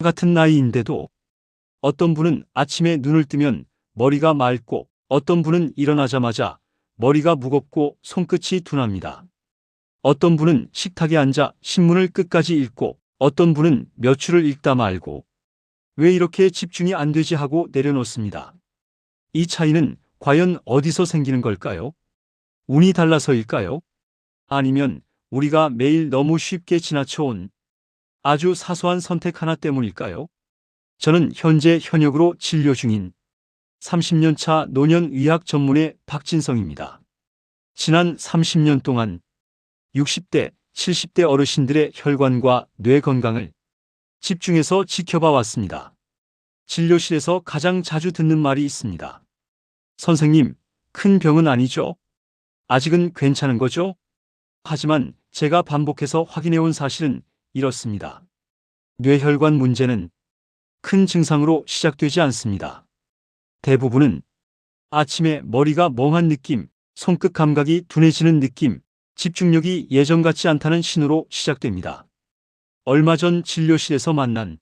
같은 나이인데도 어떤 분은 아침에 눈을 뜨면 머리가 맑고 어떤 분은 일어나자마자 머리가 무겁고 손끝이 둔합니다. 어떤 분은 식탁에 앉아 신문을 끝까지 읽고 어떤 분은 몇 줄을 읽다 말고 왜 이렇게 집중이 안 되지 하고 내려놓습니다. 이 차이는 과연 어디서 생기는 걸까요? 운이 달라서일까요? 아니면 우리가 매일 너무 쉽게 지나쳐온 아주 사소한 선택 하나 때문일까요? 저는 현재 현역으로 진료 중인 30년 차 노년의학 전문의 박진성입니다. 지난 30년 동안 60대, 70대 어르신들의 혈관과 뇌 건강을 집중해서 지켜봐 왔습니다. 진료실에서 가장 자주 듣는 말이 있습니다. 선생님, 큰 병은 아니죠? 아직은 괜찮은 거죠? 하지만 제가 반복해서 확인해온 사실은 이렇습니다. 뇌혈관 문제는 큰 증상으로 시작되지 않습니다. 대부분은 아침에 머리가 멍한 느낌, 손끝 감각이 둔해지는 느낌, 집중력이 예전 같지 않다는 신호로 시작됩니다. 얼마 전 진료실에서 만난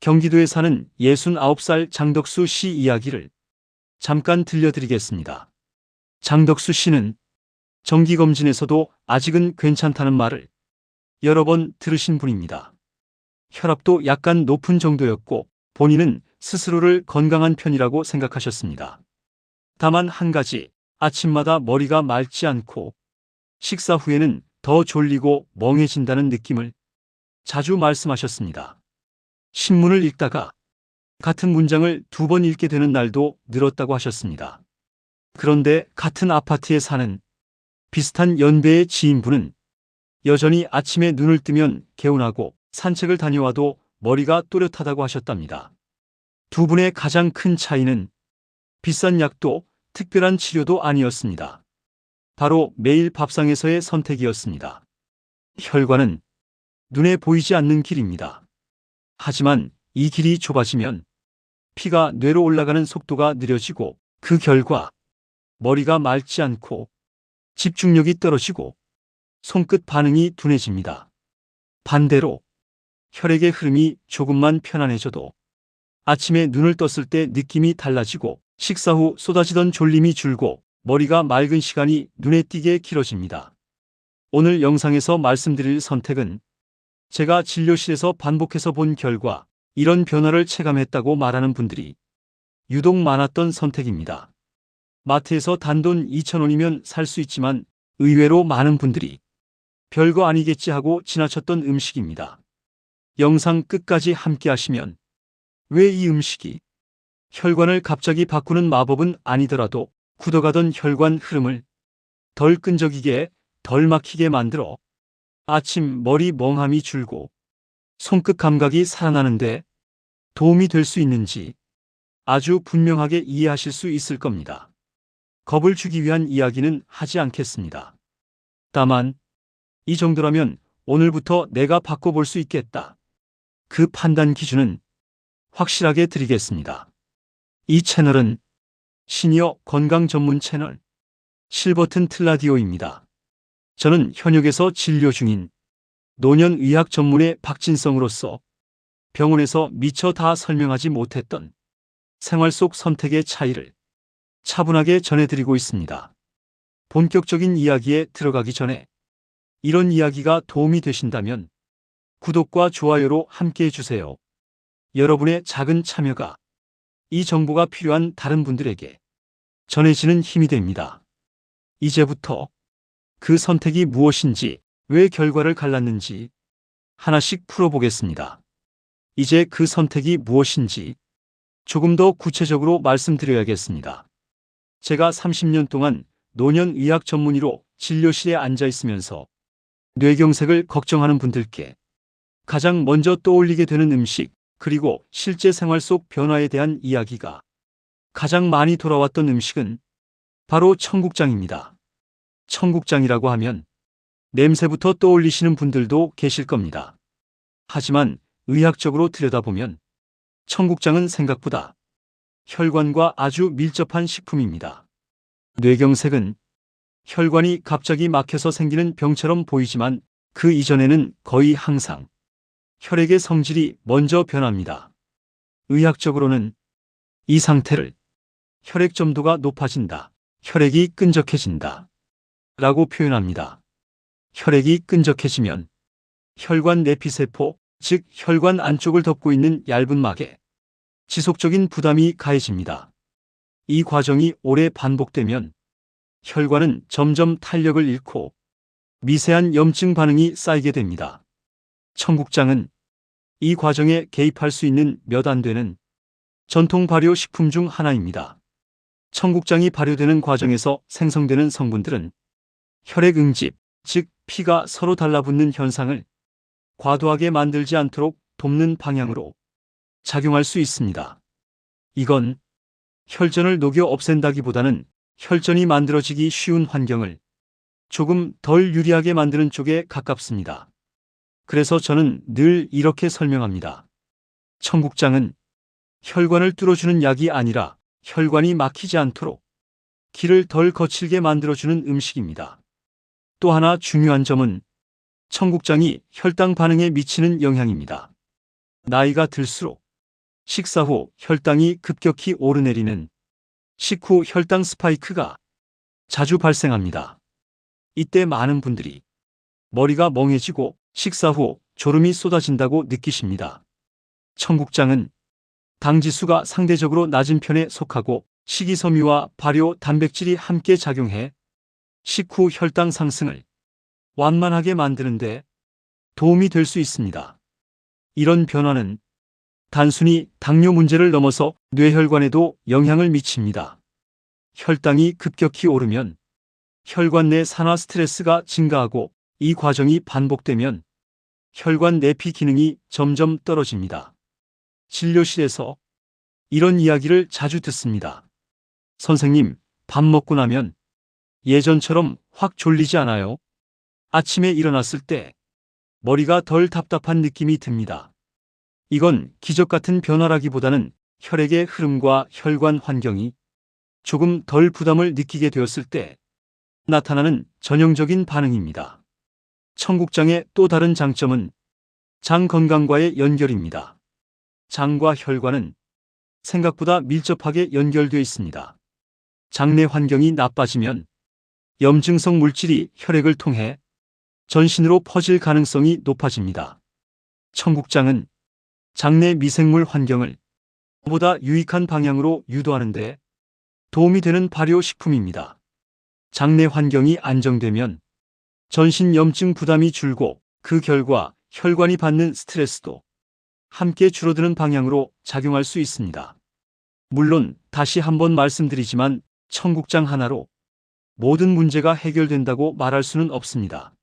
경기도에 사는 69살 장덕수 씨 이야기를 잠깐 들려드리겠습니다. 장덕수 씨는 정기검진에서도 아직은 괜찮다는 말을 여러 번 들으신 분입니다. 혈압도 약간 높은 정도였고 본인은 스스로를 건강한 편이라고 생각하셨습니다. 다만 한 가지, 아침마다 머리가 맑지 않고 식사 후에는 더 졸리고 멍해진다는 느낌을 자주 말씀하셨습니다. 신문을 읽다가 같은 문장을 2번 읽게 되는 날도 늘었다고 하셨습니다. 그런데 같은 아파트에 사는 비슷한 연배의 지인분은 여전히 아침에 눈을 뜨면 개운하고 산책을 다녀와도 머리가 또렷하다고 하셨답니다. 두 분의 가장 큰 차이는 비싼 약도 특별한 치료도 아니었습니다. 바로 매일 밥상에서의 선택이었습니다. 혈관은 눈에 보이지 않는 길입니다. 하지만 이 길이 좁아지면 피가 뇌로 올라가는 속도가 느려지고 그 결과 머리가 맑지 않고 집중력이 떨어지고 손끝 반응이 둔해집니다. 반대로 혈액의 흐름이 조금만 편안해져도 아침에 눈을 떴을 때 느낌이 달라지고 식사 후 쏟아지던 졸림이 줄고 머리가 맑은 시간이 눈에 띄게 길어집니다. 오늘 영상에서 말씀드릴 선택은 제가 진료실에서 반복해서 본 결과 이런 변화를 체감했다고 말하는 분들이 유독 많았던 선택입니다. 마트에서 단돈 2,000원이면 살 수 있지만 의외로 많은 분들이 별거 아니겠지 하고 지나쳤던 음식입니다. 영상 끝까지 함께 하시면 왜 이 음식이 혈관을 갑자기 바꾸는 마법은 아니더라도 굳어가던 혈관 흐름을 덜 끈적이게 덜 막히게 만들어 아침 머리 멍함이 줄고 손끝 감각이 살아나는데 도움이 될 수 있는지 아주 분명하게 이해하실 수 있을 겁니다. 겁을 주기 위한 이야기는 하지 않겠습니다. 다만 이 정도라면 오늘부터 내가 바꿔볼 수 있겠다. 그 판단 기준은 확실하게 드리겠습니다. 이 채널은 시니어 건강 전문 채널 실버튼 틀라디오입니다. 저는 현역에서 진료 중인 노년의학 전문의 박진성으로서 병원에서 미처 다 설명하지 못했던 생활 속 선택의 차이를 차분하게 전해드리고 있습니다. 본격적인 이야기에 들어가기 전에 이런 이야기가 도움이 되신다면 구독과 좋아요로 함께 해주세요. 여러분의 작은 참여가 이 정보가 필요한 다른 분들에게 전해지는 힘이 됩니다. 이제부터 그 선택이 무엇인지, 왜 결과를 갈랐는지 하나씩 풀어보겠습니다. 이제 그 선택이 무엇인지 조금 더 구체적으로 말씀드려야겠습니다. 제가 30년 동안 노년의학 전문의로 진료실에 앉아 있으면서 뇌경색을 걱정하는 분들께 가장 먼저 떠올리게 되는 음식, 그리고 실제 생활 속 변화에 대한 이야기가 가장 많이 돌아왔던 음식은 바로 청국장입니다. 청국장이라고 하면 냄새부터 떠올리시는 분들도 계실 겁니다. 하지만 의학적으로 들여다보면 청국장은 생각보다 혈관과 아주 밀접한 식품입니다. 뇌경색은 혈관이 갑자기 막혀서 생기는 병처럼 보이지만 그 이전에는 거의 항상 혈액의 성질이 먼저 변합니다. 의학적으로는 이 상태를 혈액 점도가 높아진다, 혈액이 끈적해진다 라고 표현합니다. 혈액이 끈적해지면 혈관 내피세포, 즉 혈관 안쪽을 덮고 있는 얇은 막에 지속적인 부담이 가해집니다. 이 과정이 오래 반복되면 혈관은 점점 탄력을 잃고 미세한 염증 반응이 쌓이게 됩니다. 청국장은 이 과정에 개입할 수 있는 몇 안 되는 전통 발효 식품 중 하나입니다. 청국장이 발효되는 과정에서 생성되는 성분들은 혈액 응집, 즉 피가 서로 달라붙는 현상을 과도하게 만들지 않도록 돕는 방향으로 작용할 수 있습니다. 이건 혈전을 녹여 없앤다기보다는 혈전이 만들어지기 쉬운 환경을 조금 덜 유리하게 만드는 쪽에 가깝습니다. 그래서 저는 늘 이렇게 설명합니다. 청국장은 혈관을 뚫어주는 약이 아니라 혈관이 막히지 않도록 길을 덜 거칠게 만들어주는 음식입니다. 또 하나 중요한 점은 청국장이 혈당 반응에 미치는 영향입니다. 나이가 들수록 식사 후 혈당이 급격히 오르내리는 식후 혈당 스파이크가 자주 발생합니다. 이때 많은 분들이 머리가 멍해지고 식사 후 졸음이 쏟아진다고 느끼십니다. 청국장은 당지수가 상대적으로 낮은 편에 속하고 식이섬유와 발효 단백질이 함께 작용해 식후 혈당 상승을 완만하게 만드는데 도움이 될 수 있습니다. 이런 변화는 단순히 당뇨 문제를 넘어서 뇌혈관에도 영향을 미칩니다. 혈당이 급격히 오르면 혈관 내 산화 스트레스가 증가하고 이 과정이 반복되면 혈관 내피 기능이 점점 떨어집니다. 진료실에서 이런 이야기를 자주 듣습니다. 선생님, 밥 먹고 나면 예전처럼 확 졸리지 않아요? 아침에 일어났을 때 머리가 덜 답답한 느낌이 듭니다. 이건 기적 같은 변화라기보다는 혈액의 흐름과 혈관 환경이 조금 덜 부담을 느끼게 되었을 때 나타나는 전형적인 반응입니다. 청국장의 또 다른 장점은 장 건강과의 연결입니다. 장과 혈관은 생각보다 밀접하게 연결되어 있습니다. 장내 환경이 나빠지면 염증성 물질이 혈액을 통해 전신으로 퍼질 가능성이 높아집니다. 청국장은 장내 미생물 환경을 보다 유익한 방향으로 유도하는 데 도움이 되는 발효 식품입니다. 장내 환경이 안정되면 전신 염증 부담이 줄고 그 결과 혈관이 받는 스트레스도 함께 줄어드는 방향으로 작용할 수 있습니다. 물론 다시 한번 말씀드리지만 청국장 하나로 모든 문제가 해결된다고 말할 수는 없습니다.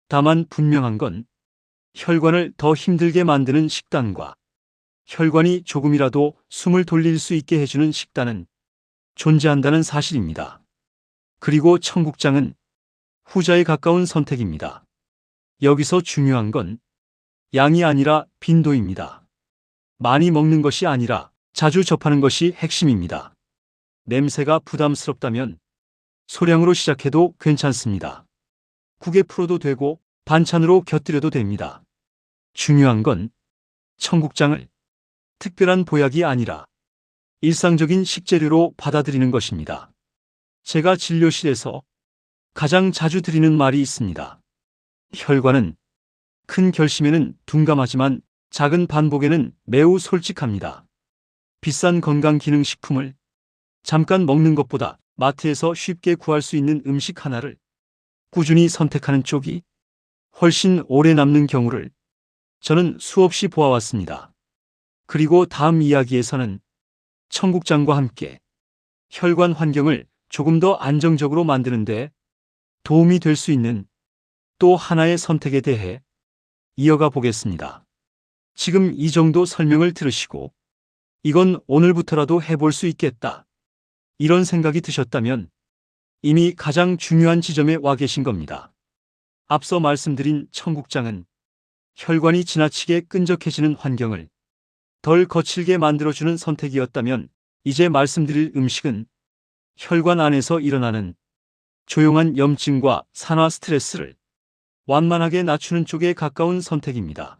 다만 분명한 건 혈관을 더 힘들게 만드는 식단과 혈관이 조금이라도 숨을 돌릴 수 있게 해주는 식단은 존재한다는 사실입니다. 그리고 청국장은 후자에 가까운 선택입니다. 여기서 중요한 건 양이 아니라 빈도입니다. 많이 먹는 것이 아니라 자주 접하는 것이 핵심입니다. 냄새가 부담스럽다면 소량으로 시작해도 괜찮습니다. 국에 풀어도 되고 반찬으로 곁들여도 됩니다. 중요한 건 청국장을 특별한 보약이 아니라 일상적인 식재료로 받아들이는 것입니다. 제가 진료실에서 가장 자주 드리는 말이 있습니다. 혈관은 큰 결심에는 둔감하지만 작은 반복에는 매우 솔직합니다. 비싼 건강기능식품을 잠깐 먹는 것보다 마트에서 쉽게 구할 수 있는 음식 하나를 꾸준히 선택하는 쪽이 훨씬 오래 남는 경우를 저는 수없이 보아왔습니다. 그리고 다음 이야기에서는 청국장과 함께 혈관 환경을 조금 더 안정적으로 만드는데 도움이 될 수 있는 또 하나의 선택에 대해 이어가 보겠습니다. 지금 이 정도 설명을 들으시고 이건 오늘부터라도 해볼 수 있겠다, 이런 생각이 드셨다면 이미 가장 중요한 지점에 와 계신 겁니다. 앞서 말씀드린 청국장은 혈관이 지나치게 끈적해지는 환경을 덜 거칠게 만들어주는 선택이었다면 이제 말씀드릴 음식은 혈관 안에서 일어나는 조용한 염증과 산화 스트레스를 완만하게 낮추는 쪽에 가까운 선택입니다.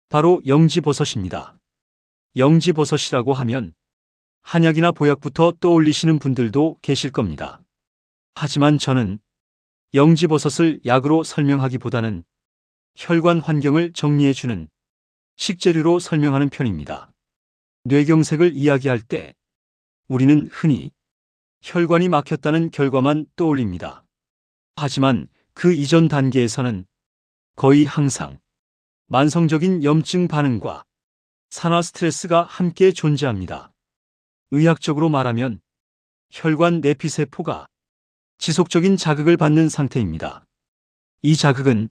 바로 영지버섯입니다. 영지버섯이라고 하면 한약이나 보약부터 떠올리시는 분들도 계실 겁니다. 하지만 저는 영지버섯을 약으로 설명하기보다는 혈관 환경을 정리해주는 식재료로 설명하는 편입니다. 뇌경색을 이야기할 때 우리는 흔히 혈관이 막혔다는 결과만 떠올립니다. 하지만 그 이전 단계에서는 거의 항상 만성적인 염증 반응과 산화 스트레스가 함께 존재합니다. 의학적으로 말하면 혈관 내피세포가 지속적인 자극을 받는 상태입니다. 이 자극은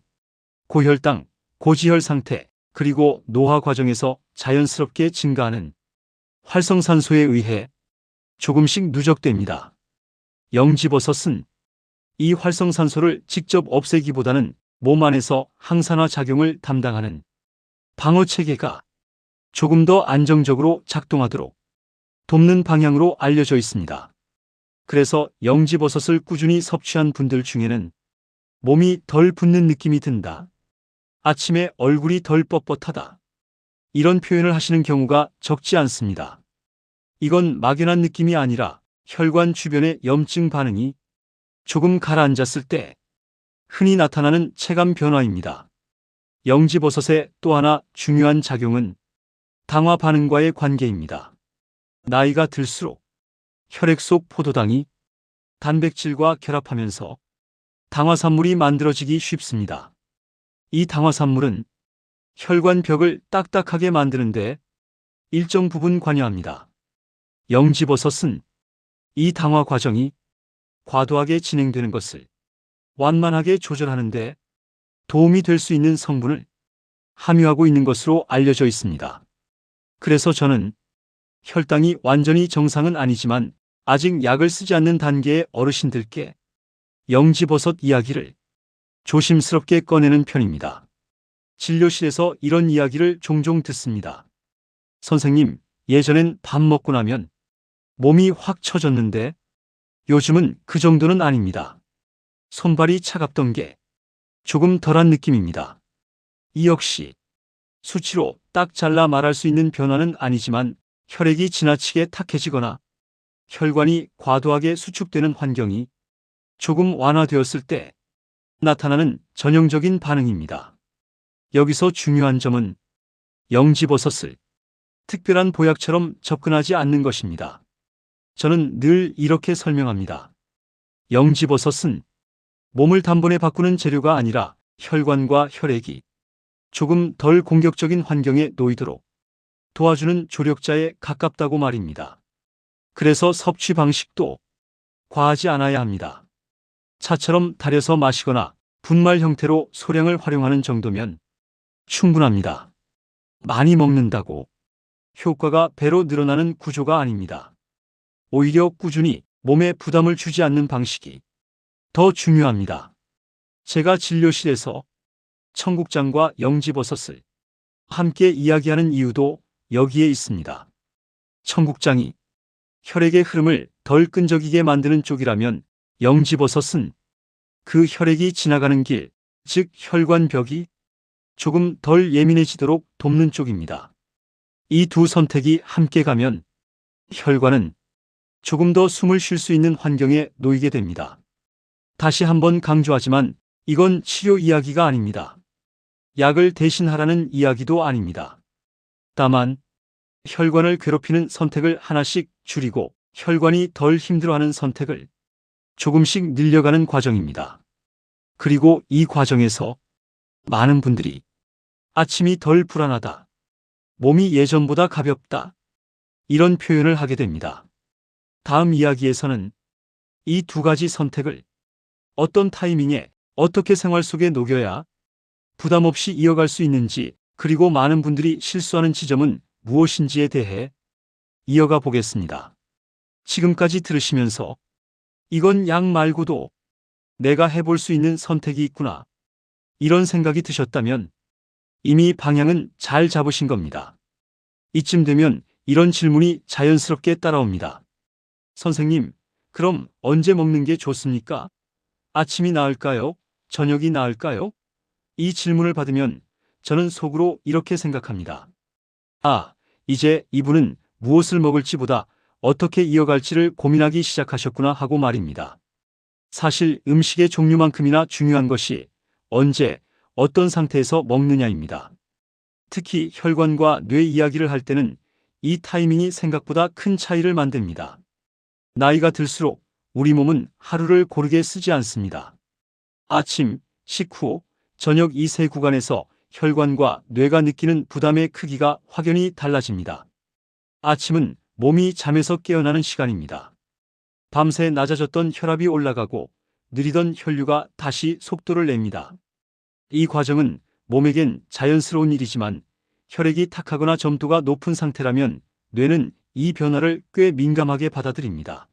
고혈당, 고지혈 상태, 그리고 노화 과정에서 자연스럽게 증가하는 활성산소에 의해 조금씩 누적됩니다. 영지버섯은 이 활성산소를 직접 없애기보다는 몸 안에서 항산화 작용을 담당하는 방어체계가 조금 더 안정적으로 작동하도록 돕는 방향으로 알려져 있습니다. 그래서 영지버섯을 꾸준히 섭취한 분들 중에는 몸이 덜 붓는 느낌이 든다, 아침에 얼굴이 덜 뻣뻣하다, 이런 표현을 하시는 경우가 적지 않습니다. 이건 막연한 느낌이 아니라 혈관 주변의 염증 반응이 조금 가라앉았을 때 흔히 나타나는 체감 변화입니다. 영지버섯의 또 하나 중요한 작용은 당화 반응과의 관계입니다. 나이가 들수록 혈액 속 포도당이 단백질과 결합하면서 당화산물이 만들어지기 쉽습니다. 이 당화산물은 혈관 벽을 딱딱하게 만드는데 일정 부분 관여합니다. 영지버섯은 이 당화 과정이 과도하게 진행되는 것을 완만하게 조절하는데 도움이 될 수 있는 성분을 함유하고 있는 것으로 알려져 있습니다. 그래서 저는 혈당이 완전히 정상은 아니지만 아직 약을 쓰지 않는 단계의 어르신들께 영지버섯 이야기를 조심스럽게 꺼내는 편입니다. 진료실에서 이런 이야기를 종종 듣습니다. 선생님, 예전엔 밥 먹고 나면 몸이 확 처졌는데 요즘은 그 정도는 아닙니다. 손발이 차갑던 게 조금 덜한 느낌입니다. 이 역시 수치로 딱 잘라 말할 수 있는 변화는 아니지만 혈액이 지나치게 탁해지거나 혈관이 과도하게 수축되는 환경이 조금 완화되었을 때 나타나는 전형적인 반응입니다. 여기서 중요한 점은 영지버섯을 특별한 보약처럼 접근하지 않는 것입니다. 저는 늘 이렇게 설명합니다. 영지버섯은 몸을 단번에 바꾸는 재료가 아니라 혈관과 혈액이 조금 덜 공격적인 환경에 놓이도록 도와주는 조력자에 가깝다고 말입니다. 그래서 섭취 방식도 과하지 않아야 합니다. 차처럼 달여서 마시거나 분말 형태로 소량을 활용하는 정도면 충분합니다. 많이 먹는다고 효과가 배로 늘어나는 구조가 아닙니다. 오히려 꾸준히 몸에 부담을 주지 않는 방식이 더 중요합니다. 제가 진료실에서 청국장과 영지버섯을 함께 이야기하는 이유도 여기에 있습니다. 청국장이 혈액의 흐름을 덜 끈적이게 만드는 쪽이라면 영지버섯은 그 혈액이 지나가는 길, 즉 혈관벽이 조금 덜 예민해지도록 돕는 쪽입니다. 이 두 선택이 함께 가면 혈관은 조금 더 숨을 쉴 수 있는 환경에 놓이게 됩니다. 다시 한번 강조하지만 이건 치료 이야기가 아닙니다. 약을 대신하라는 이야기도 아닙니다. 다만 혈관을 괴롭히는 선택을 하나씩 줄이고 혈관이 덜 힘들어하는 선택을 조금씩 늘려가는 과정입니다. 그리고 이 과정에서 많은 분들이 아침이 덜 불안하다, 몸이 예전보다 가볍다, 이런 표현을 하게 됩니다. 다음 이야기에서는 이 두 가지 선택을 어떤 타이밍에 어떻게 생활 속에 녹여야 부담 없이 이어갈 수 있는지, 그리고 많은 분들이 실수하는 지점은 무엇인지에 대해 이어가 보겠습니다. 지금까지 들으시면서 이건 약 말고도 내가 해볼 수 있는 선택이 있구나, 이런 생각이 드셨다면 이미 방향은 잘 잡으신 겁니다. 이쯤 되면 이런 질문이 자연스럽게 따라옵니다. 선생님, 그럼 언제 먹는 게 좋습니까? 아침이 나을까요? 저녁이 나을까요? 이 질문을 받으면 저는 속으로 이렇게 생각합니다. 아, 이제 이분은 무엇을 먹을지보다 어떻게 이어갈지를 고민하기 시작하셨구나 하고 말입니다. 사실 음식의 종류만큼이나 중요한 것이 언제, 어떤 상태에서 먹느냐입니다. 특히 혈관과 뇌 이야기를 할 때는 이 타이밍이 생각보다 큰 차이를 만듭니다. 나이가 들수록 우리 몸은 하루를 고르게 쓰지 않습니다. 아침, 식후, 저녁 이 세 구간에서 혈관과 뇌가 느끼는 부담의 크기가 확연히 달라집니다. 아침은 몸이 잠에서 깨어나는 시간입니다. 밤새 낮아졌던 혈압이 올라가고 느리던 혈류가 다시 속도를 냅니다. 이 과정은 몸에겐 자연스러운 일이지만 혈액이 탁하거나 점도가 높은 상태라면 뇌는 이 변화를 꽤 민감하게 받아들입니다.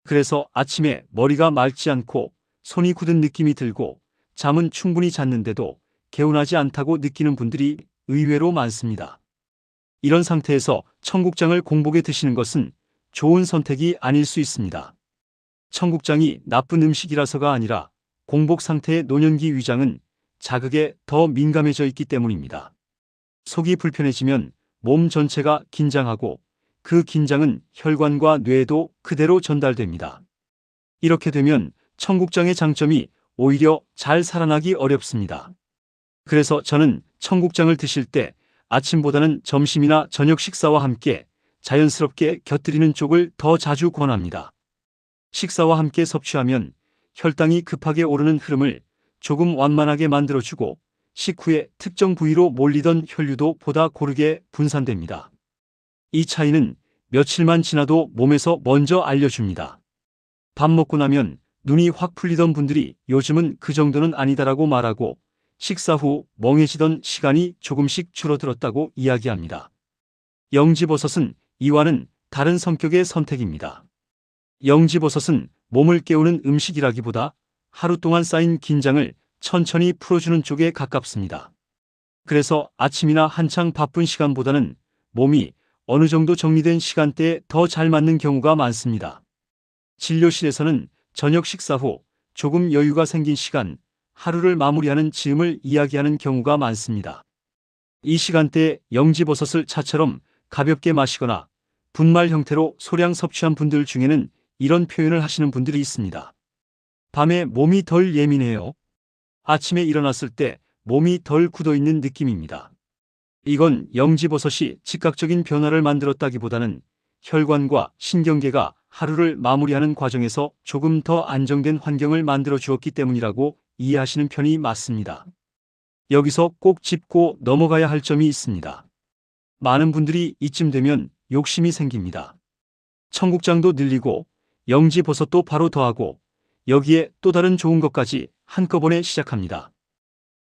그래서 아침에 머리가 맑지 않고 손이 굳은 느낌이 들고 잠은 충분히 잤는데도 개운하지 않다고 느끼는 분들이 의외로 많습니다. 이런 상태에서 청국장을 공복에 드시는 것은 좋은 선택이 아닐 수 있습니다. 청국장이 나쁜 음식이라서가 아니라 공복 상태의 노년기 위장은 자극에 더 민감해져 있기 때문입니다. 속이 불편해지면 몸 전체가 긴장하고 그 긴장은 혈관과 뇌에도 그대로 전달됩니다. 이렇게 되면 청국장의 장점이 오히려 잘 살아나기 어렵습니다. 그래서 저는 청국장을 드실 때 아침보다는 점심이나 저녁 식사와 함께 자연스럽게 곁들이는 쪽을 더 자주 권합니다. 식사와 함께 섭취하면 혈당이 급하게 오르는 흐름을 조금 완만하게 만들어주고 식후에 특정 부위로 몰리던 혈류도 보다 고르게 분산됩니다. 이 차이는 며칠만 지나도 몸에서 먼저 알려줍니다. 밥 먹고 나면 눈이 확 풀리던 분들이 요즘은 그 정도는 아니다라고 말하고 식사 후 멍해지던 시간이 조금씩 줄어들었다고 이야기합니다. 영지버섯은 이와는 다른 성격의 선택입니다. 영지버섯은 몸을 깨우는 음식이라기보다 하루 동안 쌓인 긴장을 천천히 풀어주는 쪽에 가깝습니다. 그래서 아침이나 한창 바쁜 시간보다는 몸이 어느 정도 정리된 시간대에 더 잘 맞는 경우가 많습니다. 진료실에서는 저녁 식사 후 조금 여유가 생긴 시간, 하루를 마무리하는 즈음을 이야기하는 경우가 많습니다. 이 시간대에 영지버섯을 차처럼 가볍게 마시거나 분말 형태로 소량 섭취한 분들 중에는 이런 표현을 하시는 분들이 있습니다. 밤에 몸이 덜 예민해요. 아침에 일어났을 때 몸이 덜 굳어있는 느낌입니다. 이건 영지버섯이 즉각적인 변화를 만들었다기보다는 혈관과 신경계가 하루를 마무리하는 과정에서 조금 더 안정된 환경을 만들어 주었기 때문이라고 이해하시는 편이 맞습니다. 여기서 꼭 짚고 넘어가야 할 점이 있습니다. 많은 분들이 이쯤 되면 욕심이 생깁니다. 청국장도 늘리고 영지버섯도 바로 더하고 여기에 또 다른 좋은 것까지 한꺼번에 시작합니다.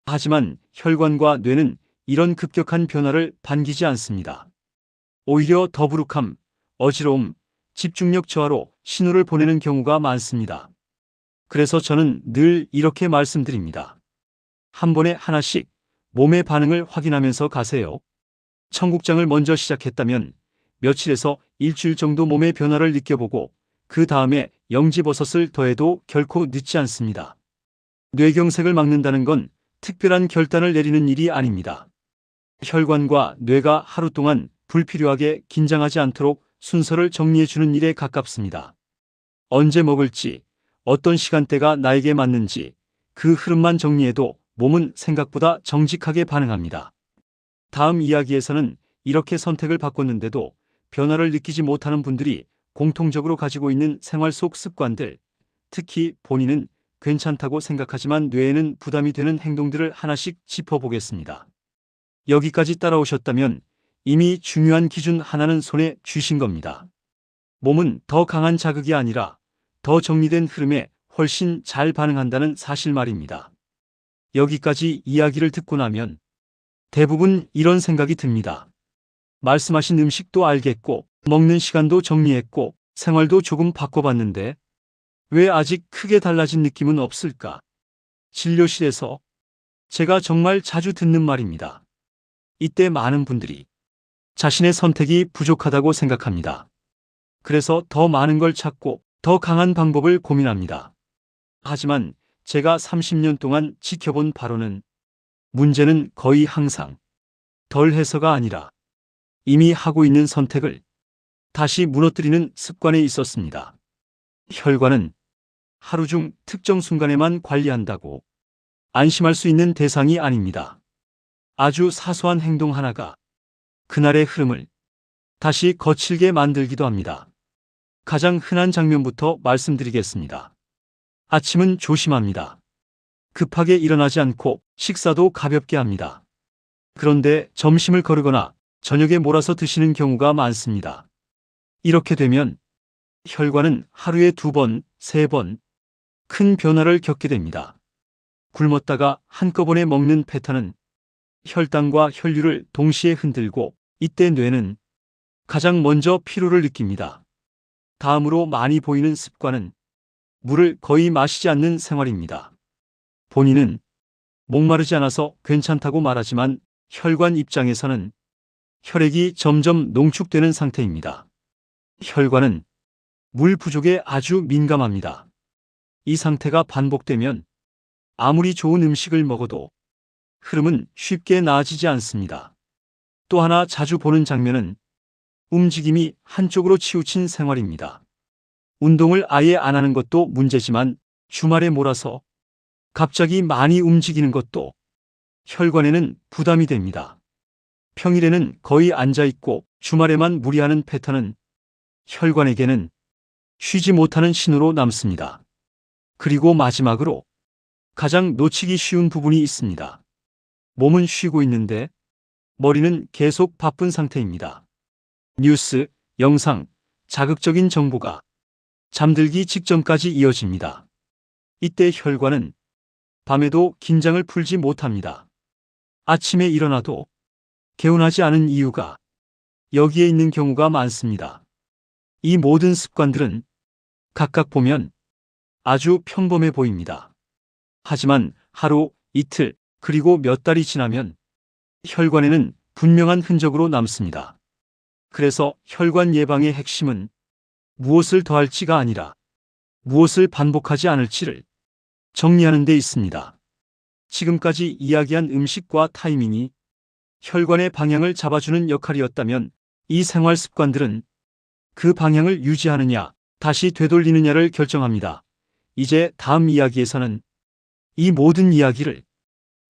하지만 혈관과 뇌는 이런 급격한 변화를 반기지 않습니다. 오히려 더부룩함, 어지러움, 집중력 저하로 신호를 보내는 경우가 많습니다. 그래서 저는 늘 이렇게 말씀드립니다. 한 번에 하나씩 몸의 반응을 확인하면서 가세요. 청국장을 먼저 시작했다면 며칠에서 일주일 정도 몸의 변화를 느껴보고 그 다음에 영지버섯을 더해도 결코 늦지 않습니다. 뇌경색을 막는다는 건 특별한 결단을 내리는 일이 아닙니다. 혈관과 뇌가 하루 동안 불필요하게 긴장하지 않도록 순서를 정리해주는 일에 가깝습니다. 언제 먹을지, 어떤 시간대가 나에게 맞는지 그 흐름만 정리해도 몸은 생각보다 정직하게 반응합니다. 다음 이야기에서는 이렇게 선택을 바꿨는데도 변화를 느끼지 못하는 분들이 공통적으로 가지고 있는 생활 속 습관들, 특히 본인은 괜찮다고 생각하지만 뇌에는 부담이 되는 행동들을 하나씩 짚어보겠습니다. 여기까지 따라오셨다면 이미 중요한 기준 하나는 손에 쥐신 겁니다. 몸은 더 강한 자극이 아니라 더 정리된 흐름에 훨씬 잘 반응한다는 사실 말입니다. 여기까지 이야기를 듣고 나면 대부분 이런 생각이 듭니다. 말씀하신 음식도 알겠고 먹는 시간도 정리했고 생활도 조금 바꿔봤는데 왜 아직 크게 달라진 느낌은 없을까? 진료실에서 제가 정말 자주 듣는 말입니다. 이때 많은 분들이 자신의 선택이 부족하다고 생각합니다. 그래서 더 많은 걸 찾고 더 강한 방법을 고민합니다. 하지만 제가 30년 동안 지켜본 바로는 문제는 거의 항상 덜 해서가 아니라 이미 하고 있는 선택을 다시 무너뜨리는 습관에 있었습니다. 혈관은 하루 중 특정 순간에만 관리한다고 안심할 수 있는 대상이 아닙니다. 아주 사소한 행동 하나가 그날의 흐름을 다시 거칠게 만들기도 합니다. 가장 흔한 장면부터 말씀드리겠습니다. 아침은 조심합니다. 급하게 일어나지 않고 식사도 가볍게 합니다. 그런데 점심을 거르거나 저녁에 몰아서 드시는 경우가 많습니다. 이렇게 되면 혈관은 하루에 2번, 3번 큰 변화를 겪게 됩니다. 굶었다가 한꺼번에 먹는 패턴은 혈당과 혈류를 동시에 흔들고 이때 뇌는 가장 먼저 피로를 느낍니다. 다음으로 많이 보이는 습관은 물을 거의 마시지 않는 생활입니다. 본인은 목마르지 않아서 괜찮다고 말하지만 혈관 입장에서는 혈액이 점점 농축되는 상태입니다. 혈관은 물 부족에 아주 민감합니다. 이 상태가 반복되면 아무리 좋은 음식을 먹어도 흐름은 쉽게 나아지지 않습니다. 또 하나 자주 보는 장면은 움직임이 한쪽으로 치우친 생활입니다. 운동을 아예 안 하는 것도 문제지만 주말에 몰아서 갑자기 많이 움직이는 것도 혈관에는 부담이 됩니다. 평일에는 거의 앉아있고 주말에만 무리하는 패턴은 혈관에게는 쉬지 못하는 신호로 남습니다. 그리고 마지막으로 가장 놓치기 쉬운 부분이 있습니다. 몸은 쉬고 있는데 머리는 계속 바쁜 상태입니다. 뉴스, 영상, 자극적인 정보가 잠들기 직전까지 이어집니다. 이때 혈관은 밤에도 긴장을 풀지 못합니다. 아침에 일어나도 개운하지 않은 이유가 여기에 있는 경우가 많습니다. 이 모든 습관들은 각각 보면 아주 평범해 보입니다. 하지만 하루, 이틀, 그리고 몇 달이 지나면 혈관에는 분명한 흔적으로 남습니다. 그래서 혈관 예방의 핵심은 무엇을 더할지가 아니라 무엇을 반복하지 않을지를 정리하는 데 있습니다. 지금까지 이야기한 음식과 타이밍이 혈관의 방향을 잡아주는 역할이었다면 이 생활 습관들은 그 방향을 유지하느냐, 다시 되돌리느냐를 결정합니다. 이제 다음 이야기에서는 이 모든 이야기를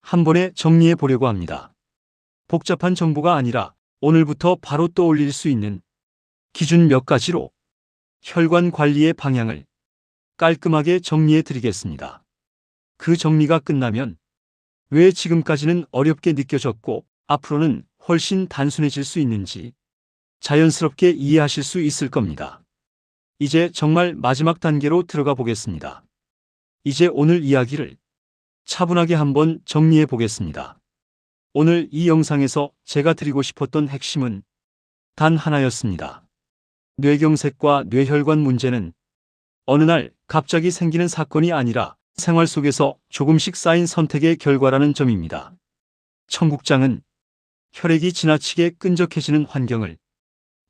한 번에 정리해 보려고 합니다. 복잡한 정보가 아니라 오늘부터 바로 떠올릴 수 있는 기준 몇 가지로 혈관 관리의 방향을 깔끔하게 정리해 드리겠습니다. 그 정리가 끝나면 왜 지금까지는 어렵게 느껴졌고 앞으로는 훨씬 단순해질 수 있는지 자연스럽게 이해하실 수 있을 겁니다. 이제 정말 마지막 단계로 들어가 보겠습니다. 이제 오늘 이야기를 차분하게 한번 정리해 보겠습니다. 오늘 이 영상에서 제가 드리고 싶었던 핵심은 단 하나였습니다. 뇌경색과 뇌혈관 문제는 어느 날 갑자기 생기는 사건이 아니라 생활 속에서 조금씩 쌓인 선택의 결과라는 점입니다. 청국장은 혈액이 지나치게 끈적해지는 환경을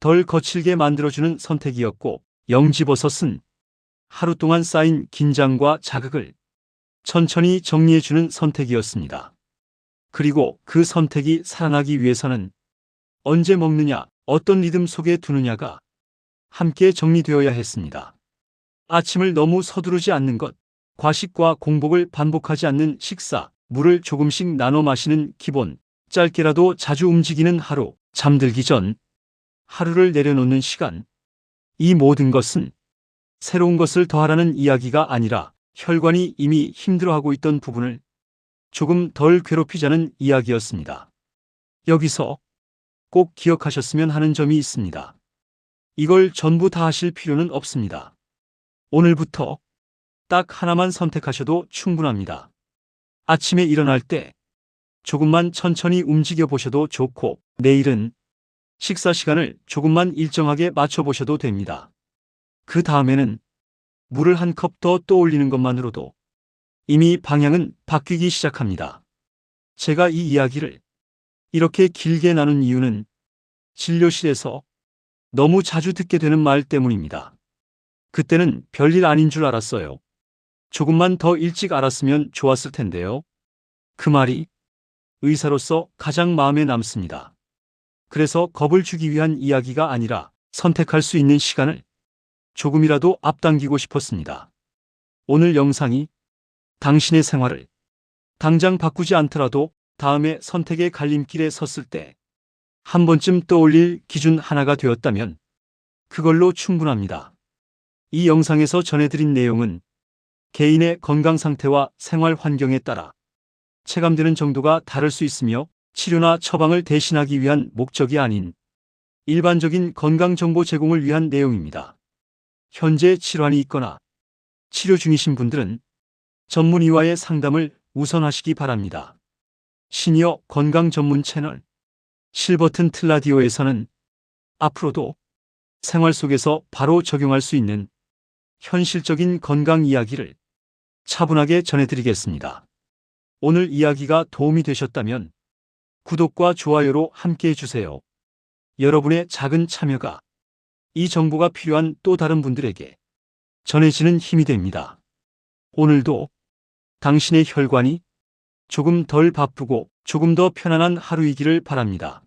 덜 거칠게 만들어주는 선택이었고, 영지버섯은 하루 동안 쌓인 긴장과 자극을 천천히 정리해주는 선택이었습니다. 그리고 그 선택이 살아나기 위해서는 언제 먹느냐, 어떤 리듬 속에 두느냐가 함께 정리되어야 했습니다. 아침을 너무 서두르지 않는 것, 과식과 공복을 반복하지 않는 식사, 물을 조금씩 나눠 마시는 기본, 짧게라도 자주 움직이는 하루, 잠들기 전 하루를 내려놓는 시간. 이 모든 것은 새로운 것을 더하라는 이야기가 아니라 혈관이 이미 힘들어하고 있던 부분을 조금 덜 괴롭히자는 이야기였습니다. 여기서 꼭 기억하셨으면 하는 점이 있습니다. 이걸 전부 다 하실 필요는 없습니다. 오늘부터 딱 하나만 선택하셔도 충분합니다. 아침에 일어날 때 조금만 천천히 움직여 보셔도 좋고, 내일은 식사 시간을 조금만 일정하게 맞춰 보셔도 됩니다. 그 다음에는 물을 한 컵 더 떠올리는 것만으로도 이미 방향은 바뀌기 시작합니다. 제가 이 이야기를 이렇게 길게 나눈 이유는 진료실에서 너무 자주 듣게 되는 말 때문입니다. 그때는 별일 아닌 줄 알았어요. 조금만 더 일찍 알았으면 좋았을 텐데요. 그 말이 의사로서 가장 마음에 남습니다. 그래서 겁을 주기 위한 이야기가 아니라 선택할 수 있는 시간을 조금이라도 앞당기고 싶었습니다. 오늘 영상이 당신의 생활을 당장 바꾸지 않더라도 다음에 선택의 갈림길에 섰을 때 한 번쯤 떠올릴 기준 하나가 되었다면 그걸로 충분합니다. 이 영상에서 전해드린 내용은 개인의 건강 상태와 생활 환경에 따라 체감되는 정도가 다를 수 있으며 치료나 처방을 대신하기 위한 목적이 아닌 일반적인 건강 정보 제공을 위한 내용입니다. 현재 질환이 있거나 치료 중이신 분들은 전문의와의 상담을 우선하시기 바랍니다. 시니어 건강 전문 채널 실버튼 틀라디오에서는 앞으로도 생활 속에서 바로 적용할 수 있는 현실적인 건강 이야기를 차분하게 전해드리겠습니다. 오늘 이야기가 도움이 되셨다면 구독과 좋아요로 함께 해주세요. 여러분의 작은 참여가 이 정보가 필요한 또 다른 분들에게 전해지는 힘이 됩니다. 오늘도 당신의 혈관이 조금 덜 바쁘고 조금 더 편안한 하루이기를 바랍니다.